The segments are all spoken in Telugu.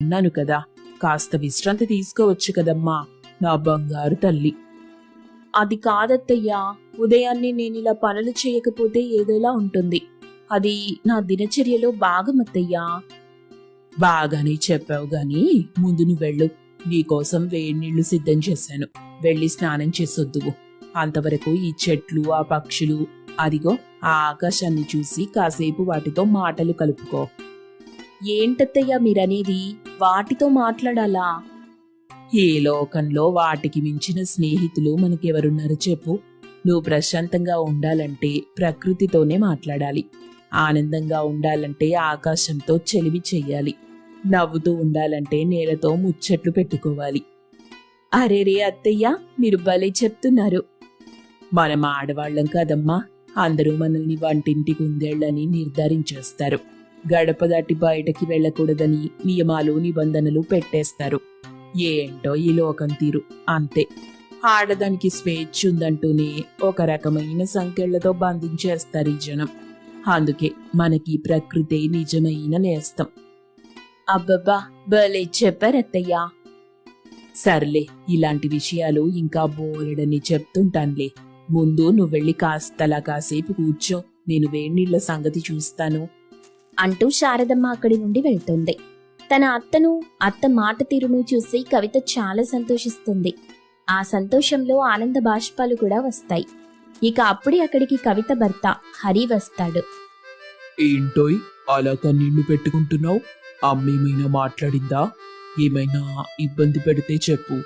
ఉన్నాను కదా, కాస్త విశ్రాంతి తీసుకోవచ్చు కదమ్మా నా బంగారు తల్లి. అది కాదత్తయ్యా, ఉదయాన్నే నేనిలా పనులు చేయకపోతే ఏదోలా ఉంటుంది. అది నా దినచర్యలో భాగమత్తయ్యా. బాగానే చెప్పావు గాని ముందు నువ్వు వెళ్ళు. నీకోసం వేడినీళ్లు సిద్ధం చేశాను, వెళ్ళి స్నానం చేసొద్దువు. అంతవరకు ఈ చెట్లు, ఆ పక్షులు, అదిగో ఆ ఆకాశాన్ని చూసి కాసేపు వాటితో మాటలు కలుపుకో. ఏంటత్తయ్యా మీరనేది? వాటితో మాట్లాడాలా? ఈ లోకంలో వాటికి మించిన స్నేహితులు మనకెవరున్నారు చెప్పు? నువ్వు ప్రశాంతంగా ఉండాలంటే ప్రకృతితోనే మాట్లాడాలి. ఆనందంగా ఉండాలంటే ఆకాశంతో చెలివి చెయ్యాలి. నవ్వుతూ ఉండాలంటే నేలతో ముచ్చట్లు పెట్టుకోవాలి. అరేరే అత్తయ్యా, మీరు భలే చెప్తున్నారు. మనం ఆడవాళ్లం కదమ్మా, అందరూ మనల్ని వంటింటి కుందేళ్లని నిర్ధారించేస్తారు. గడప దాటి బయటకి వెళ్ళకూడదని నియమాలు, నిబంధనలు పెట్టేస్తారు. ఏంటో ఈ లోకం తీరు, అంతే. ఆడదానికి స్వేచ్ఛ ఉందంటూనే ఒక రకమైన సంకెళ్లతో బంధించేస్తారు ఈ జనం. అందుకే మనకి ప్రకృతే నిజమైన నేస్తం. అబ్బబ్బా, భలే చెప్పారత్తయ్యా. సర్లే, ఇలాంటి విషయాలు ఇంకా బోలెడని చెప్తుంటానులే. ముందు నువ్వు వెళ్ళి కాస్తలా కాసేపు కూర్చో, నేను వేడినీళ్ల సంగతి చూస్తాను అంటూ శారదమ్మ అక్కడి నుండి వెళ్తుంది. తన అత్త మాట తీరును చూసి కవిత చాలా సంతోషిస్తుంది. ఆ సంతోషంలో ఆనంద బాష్పాలు కూడా వస్తాయి. ఇక అప్పుడే అక్కడికి కవిత భర్త హరి వస్తాడు. ఏంటోయ్ అలా కన్నీళ్లు పెట్టుకుంటున్నావు? అమ్మేమైనా మాట్లాడిందా? ఏమైనా ఇబ్బంది పెడితే చెప్పు.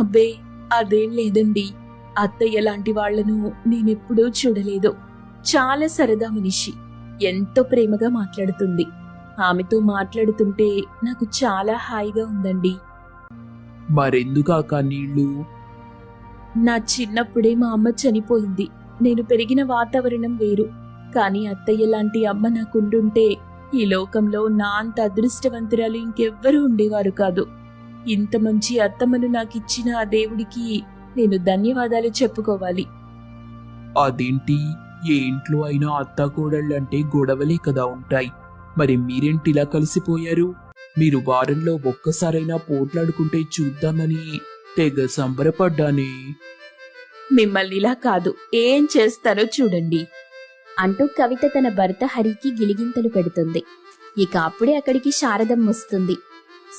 అబ్బే, అదేం లేదండి. అత్తయ్య లాంటి వాళ్లను నేనెప్పుడూ చూడలేదు. చాలా సరదా మనిషి, ఎంతో ప్రేమగా మాట్లాడుతుంది. ఆమెతో మాట్లాడుతుంటే నాకు చాలా హాయిగా ఉందండి. మరెందుకు ఆ కన్నీళ్లు? నా చిన్నప్పుడే మా అమ్మ చనిపోయింది. నేను పెరిగిన వాతావరణం వేరు. కానీ అత్తయ్య లాంటి అమ్మ నాకుండుంటే ఈ లోకంలో నా అంత అదృష్టవంతురాలు ఇంకెవ్వరూ ఉండేవారు కాదు. ఇంత మంచి అత్తమ్మను నాకిచ్చిన ఆ దేవుడికి నేను ధన్యవాదాలు చెప్పుకోవాలి. అదేంటి, ఏ ఇంట్లో అయినా అత్త కోడళ్ళంటే గొడవలే కదా ఉంటాయి. మరి మీరేంటిలా కలిసిపోయారు? మీరు వారంలో ఒక్కసారైనా పోట్లాడుకుంటే చూద్దామని తెగ సంబరపడ్డానే. మిమ్మల్ని ఇలా కాదు, ఏం చేస్తారో చూడండి అంటూ కవిత తన భర్త హరికి గిలిగింతలు పెడుతుంది. ఇక అప్పుడే అక్కడికి శారదమ్మ వస్తుంది.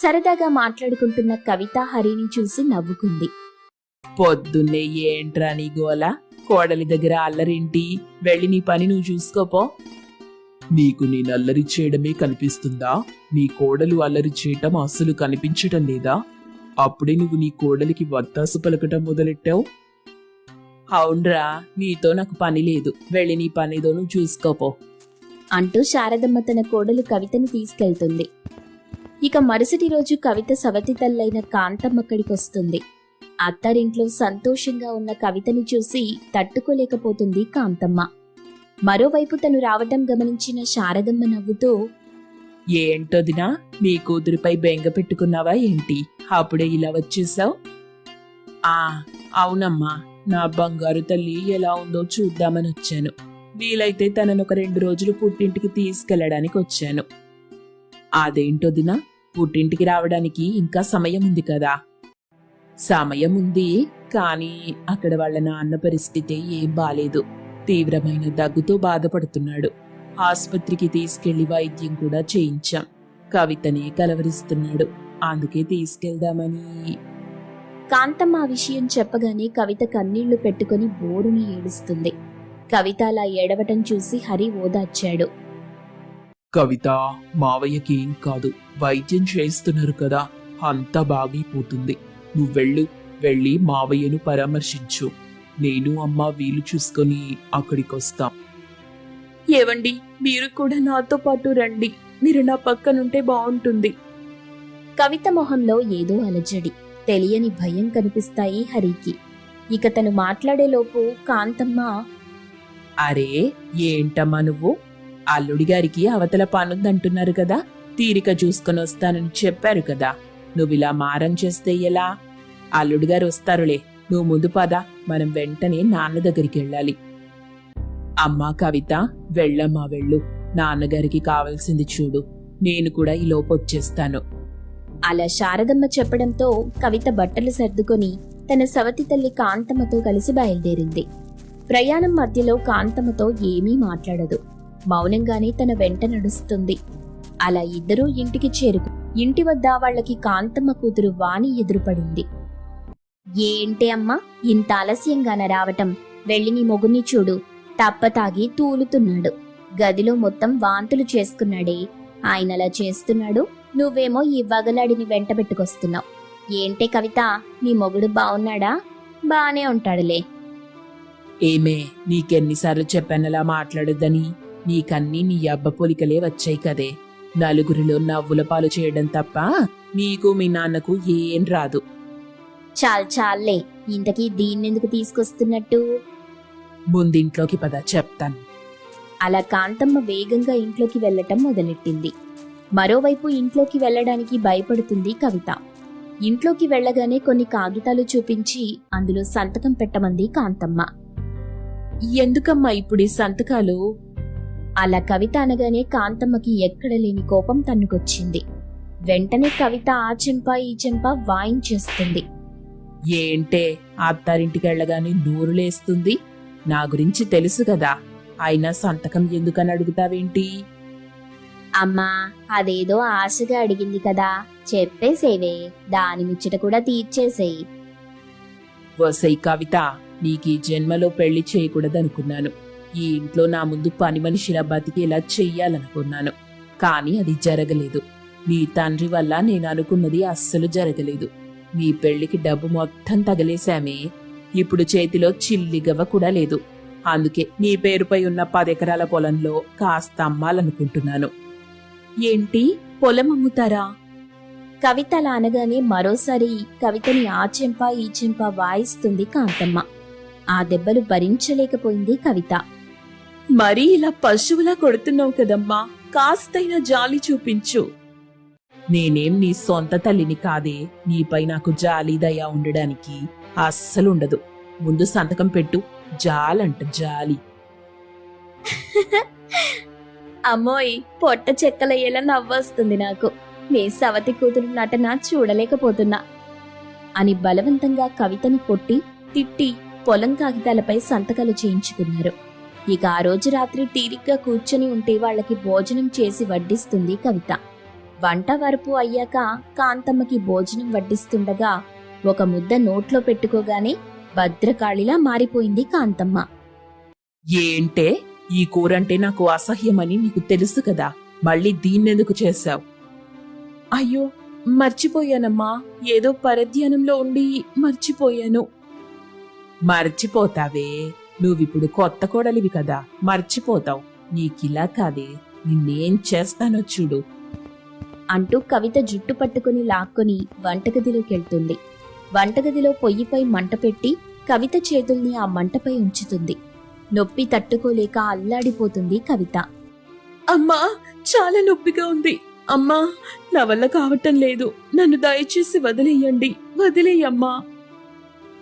సరదాగా మాట్లాడుకుంటున్న కవిత హరిని చూసి నవ్వుకుంది. పొద్దున్నే ఏంట్రా నీ గోల? కోడలి దగ్గర అల్లరేంటి? వెళ్ళి నీ పని నువ్వు చూసుకోపో. నీకు నేను అల్లరి చేయడమే కనిపిస్తుందా? నీ కోడలు అల్లరి చేయటం అస్సలు కనిపించటం లేదా? అప్పుడే నువ్వు నీ కోడలికి వత్తాసు పలకటం మొదలెట్టావు. అవునరా, నీతో నాకు పని లేదు, వెళ్ళి నీ పనిదో నువ్వు చూసుకోపో అంటూ శారదమ్మ తన కోడలు కవితను తీసుకెళ్తుంది. ఇక మరుసటి రోజు కవిత సవతి తల్లైన కాంతమ్మ అక్కడికి వస్తుంది. అత్తారింట్లో సంతోషంగా ఉన్న కవితను చూసి తట్టుకోలేకపోతుంది కాంతమ్మ. మరోవైపు తను రావటం గమనించిన శారదమ్మ నవ్వుతూ, ఏంటొదినా, నీ కూతురిపై బెంగ పెట్టుకున్నావా ఏంటి? అప్పుడే ఇలా వచ్చేసావు? అవునమ్మా, నా బంగారు తల్లి ఎలా ఉందో చూద్దామని వచ్చాను. వీలైతే తనను ఒక 2 రోజులు పుట్టింటికి తీసుకెళ్లడానికి వచ్చాను. అదేంటొదినా, పుట్టింటికి రావడానికి ఇంకా సమయం ఉంది కదా? సమయం ఉంది, కానీ అక్కడ వాళ్ళ నాన్న పరిస్థితి ఏం బాలేదు. తీవ్రమైన దగ్గుతో బాధపడుతున్నాడు. ఆస్పత్రికి తీసుకెళ్లి వైద్యం కూడా చేయించాం. కవితనే కలవరిస్తున్నాడు, అందుకే తీసుకెళ్దామని. కాంతమ్మ ఆ విషయం చెప్పగానే కవిత కన్నీళ్లు పెట్టుకుని బోరుని ఏడుస్తుంది. కవిత అలా ఏడవటం చూసి హరి ఓదార్చాడు. కవిత, మావయ్యకి ఏం కాదు, వైద్యం చేస్తున్నారు కదా, అంతా బాగైపోతుంది. నువ్వెళ్ళు, వెళ్ళి మావయ్యను పరామర్శించు. నేను అమ్మ వీలు చూసుకొని అక్కడికొస్తాం. ఏవండి, మీరు కూడా నాతో పాటు రండి. మీరు నా పక్కనుంటే బాగుంటుంది. కవిత మొహంలో ఏదో అలజడి, తెలియని భయం కనిపిస్తాయి హరికి. ఇక తను మాట్లాడేలోపు కాంతమ్మ, అరే ఏంటమ్మా నువ్వు? అల్లుడి గారికి అవతల పనుందంటున్నారు కదా, తీరిక చూసుకొని వస్తానని చెప్పారు కదా. నువ్విలా మారం చేస్తే ఎలా? అల్లుడి గారు వస్తారులే, నువ్వు ముందు పద, మనం వెంటనే నాన్న దగ్గరికి వెళ్ళాలి. అమ్మా కవిత, వెళ్ళమ్మా వెళ్ళు. నాన్నగారికి కావలసింది చూడు, నేను కూడా ఈ లోపు వచ్చేస్తాను. అలా శారదమ్మ చెప్పడంతో కవిత బట్టలు సర్దుకొని తన సవతి తల్లి కాంతమ్మతో కలిసి బయలుదేరింది. ప్రయాణం మధ్యలో కాంతమ్మతో ఏమీ మాట్లాడదు. మౌనంగానే తన వెంట నడుస్తుంది. అలా ఇద్దరూ ఇంటికి ఇంటి వద్ద వాళ్ళకి కాంతమ్మ కూతురు వాణి ఎదురుపడింది. ఏంటి అమ్మా ఇంత ఆలస్యంగాన రావటం? వెళ్ళి నీ మొగుణ్ణి చూడు, తప్పతాగి తూలుతున్నాడు. గదిలో మొత్తం వాంతులు చేసుకున్నాడే. ఆయనలా చేస్తున్నాడు, నువ్వేమో ఈ వగలాడిని వెంట పెట్టుకొస్తున్నావు. ఏంటే కవిత, నీ మొగుడు బావున్నాడా? బానే ఉంటాడులే. ఏమే, నీకెన్నిసార్లు చెప్పానలా మాట్లాడొద్దని? నీకన్నీ నీ అబ్బ పోలికలే వచ్చాయి కదే. నలుగురిలో నవ్వుల పాలు చేయడం తప్ప నీకు మీ నాన్నకు ఏం రాదు. చాలే, ఇంతకీ దీన్నెందుకు తీసుకొస్తున్నట్టు? ముందింట్లోకి పద, చెప్తాను. అలా కాంతమ్మ వేగంగా ఇంట్లోకి వెళ్లటం మొదలెట్టింది. మరోవైపు ఇంట్లోకి వెళ్లడానికి భయపడుతుంది కవిత. ఇంట్లోకి వెళ్లగానే కొన్ని కాగితాలు చూపించి అందులో సంతకం పెట్టమంది కాంతమ్మ. ఎందుకమ్మా ఇప్పుడు ఈ సంతకాలు? అలా కవిత అనగానే కాంతమ్మకి ఎక్కడ లేని కోపం తన్నుకొచ్చింది. వెంటనే కవిత ఆ చెంప ఈ చెంప వాయించేస్తుంది. ఏంటే, అత్తారింటికి వెళ్ళగానే నోరు లేస్తుంది? నా గురించి తెలుసు కదా, అయినా సంతకం ఎందుకని అడుగుతావేంటి? అమ్మా, అదేదో ఆశగా అడిగింది కదా, చెప్పేసేవే, దాని ముచ్చట కూడా తీర్చేసేయి. వసై కవిత, నీకీ జన్మలో పెళ్లి చేయకూడదనుకున్నాను. ఈ ఇంట్లో నా ముందు పని మనిషిలా బతికేలా చెయ్యాలనుకున్నాను. కానీ అది జరగలేదు. నీ తండ్రి వల్ల నేను అనుకున్నది అస్సలు జరగలేదు. నీ పెళ్లికి డబ్బు మొత్తం తగలేశామే. ఇప్పుడు చేతిలో చిల్లిగవ్వ కూడా లేదు. అందుకే నీ పేరుపై ఉన్న 10 ఎకరాల పొలంలో కాస్త అమ్మాలనుకుంటున్నాను. ఏంటి, పొలం అమ్ముతారా? కవిత అలా అనగానే మరోసారి కవితని ఆ చెంప ఈ చెంప వాయిస్తుంది కాంతమ్మ. ఆ దెబ్బలు భరించలేకపోయింది కవిత. మరీ ఇలా పశువులా కొడుతున్నావు కదమ్మా, కాస్తైనా జాలి చూపించు. నేనేం నీ సొంత తల్లిని కాదే, నీపై నాకు జాలి దయ ఉండడానికి అస్సలుండదు. ముందు సంతకం పెట్టు. జాలంట జాలి. అమ్మోయ్, పొట్ట చెక్కలయ్యేలా నవ్వొస్తుంది నాకు. నీ సవతి కూతురు నటన చూడలేకపోతున్నా అని బలవంతంగా కవితని కొట్టి తిట్టి పొలం కాగితాలపై సంతకాలు చేయించుకున్నారు. ఇక ఆ రోజు రాత్రి తీరిగ్గా కూర్చొని ఉంటే వాళ్ళకి భోజనం చేసి వడ్డిస్తుంది కవిత. వంట వరపు అయ్యాక కాంతమ్మకి భోజనం వడ్డిస్తుండగా ఒక ముద్ద నోట్లో పెట్టుకోగానే భద్రకాళిలా మారిపోయింది కాంతమ్మ. ఏంటే, ఈ కూరంటే నాకు అసహ్యమని నీకు తెలుసు కదా, మళ్ళీ దీన్నెందుకు చేశావు? అయ్యో, మర్చిపోయానమ్మా, ఏదో పరధ్యానంలో ఉండి మర్చిపోయాను. మర్చిపోతావే, నువ్విప్పుడు కొత్త కోడలివి కదా, మర్చిపోతావు. నీకిలా కాదే, నిన్నేం చేస్తానో చూడు అంటూ కవిత జుట్టు పట్టుకుని లాక్కొని వంటగదిలోకెళ్తుంది. వంటగదిలో పొయ్యిపై మంట పెట్టి కవిత చేతుల్ని ఆ మంటపై ఉంచుతుంది. నొప్పి తట్టుకోలేక అల్లాడిపోతుంది కవిత. అమ్మా, చాలా నొప్పిగా ఉంది. అమ్మా, నా వల్ల కావటం లేదు. నన్ను దయచేసి వదిలేయమ్మా.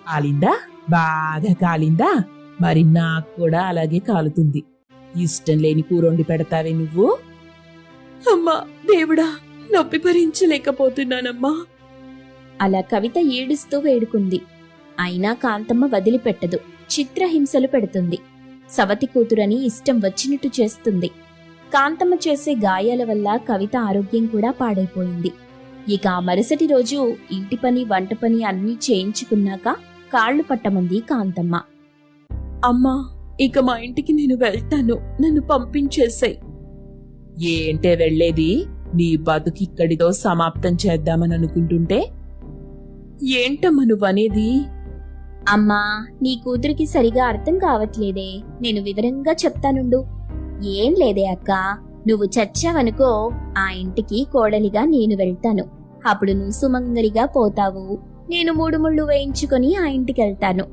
కాలిందా? బాగా కాలిందా? మరి నాకు కూడా అలాగే కాలుతుంది. ఇష్టం లేని కూరొండి పెడతావే నువ్వు? అమ్మా దేవుడా, నొప్పి భరించలేకపోతున్నానమ్మా. అలా కవిత ఏడుస్తూ వేడుకుంది. అయినా కాంతమ్మ వదిలిపెట్టదు. చిత్రహింసలు పెడుతుంది. సవతి కూతురని ఇష్టం వచ్చినట్టు చేస్తుంది. కాంతమ్మ చేసే గాయాల వల్ల కవిత ఆరోగ్యం కూడా పాడైపోయింది. ఇక ఆ మరుసటి రోజు ఇంటి పని వంట పని అన్నీ చేయించుకున్నాక కాళ్లు పట్టమంది కాంతమ్మ. అమ్మా, ఇక మా ఇంటికి నేను వెళ్తాను, నన్ను పంపించేసాయి. ఏంటే వెళ్లేది? నీ బతుకిక్కడితో సమాప్తం చేద్దామని అనుకుంటుంటే ఏంటమ్మా నువ్వనేది? అమ్మా, నీ కూతురికి సరిగా అర్థం కావట్లేదే, నేను వివరంగా చెప్తానుండు. ఏం లేదే అక్క, నువ్వు చచ్చావనుకో, ఆ ఇంటికి కోడలిగా నేను వెళ్తాను. అప్పుడు నువ్వు సుమంగలిగా పోతావు, నేను 3 ముళ్ళు వేయించుకొని ఆ ఇంటికి వెళ్తాను.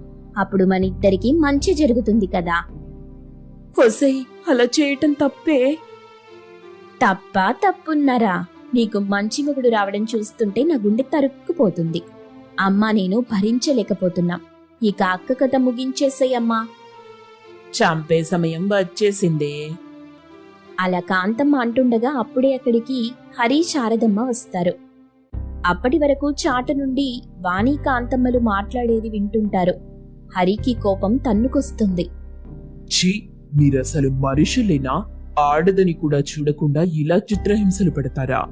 అప్పుడు మనిద్దరికి మంచి జరుగుతుంది కదా. ఒసేయ్, అలా చేయటం తప్పే. తప్పున్నారా? నీకు మంచి మొగుడు రావడం చూస్తుంటే నా గుండె తరుక్కుపోతుంది. అమ్మా, నేను భరించలేకపోతున్నా. ఇక అక్క కథ ముగించేసేయమ్మా. చంపే సమయం వచ్చేసిందే. అలా కాంతమ్మ అంటుండగా అప్పుడే అక్కడికి హరి శారదమ్మ వస్తారు. అప్పటి వరకు చాటు నుండి వాణి కాంతమ్మలు మాట్లాడేది వింటుంటారు. హరికి కోపం తన్నుకొస్తుంది. ఛీ, మీరసలు మనుషులేనా? ఆడదని కూడా చూడకుండా ఇలా చిత్రహింసలు పెడతారా?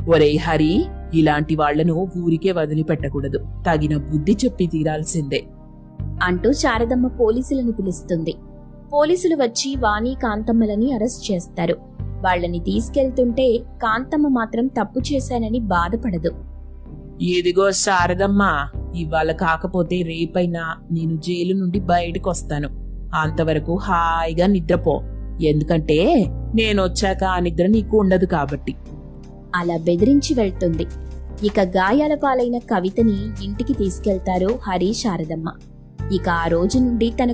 ఒరే హరి, ఇలాంటి వాళ్లను ఊరికే వదిలిపెట్టకూడదు. తగిన బుద్ధి చెప్పి తీరాల్సిందే అంటూ శారదమ్మ పోలీసులను పిలుస్తుంది. పోలీసులు వచ్చి వాణి కాంతమ్మలని అరెస్ట్ చేస్తారు. వాళ్ళని తీసుకెళ్తుంటే కాంతమ్మ మాత్రం తప్పు చేశానని బాధపడదు. ఇదిగో శారదమ్మా, ఇవాళ కాకపోతే రేపైనా నేను జైలు నుండి బయటకొస్తాను. అంతవరకు హాయిగా నిద్రపో. ఎందుకంటే నేనొచ్చాక ఆ నిద్ర నీకు ఉండదు కాబట్టి. అలా బెదిరించి వెళ్తుంది. ఇక గాయాల పాలైన కవితని ఇంటికి తీసుకెళ్తారు హరి శారదమ్మ. ఇక ఆ రోజు నుండి తన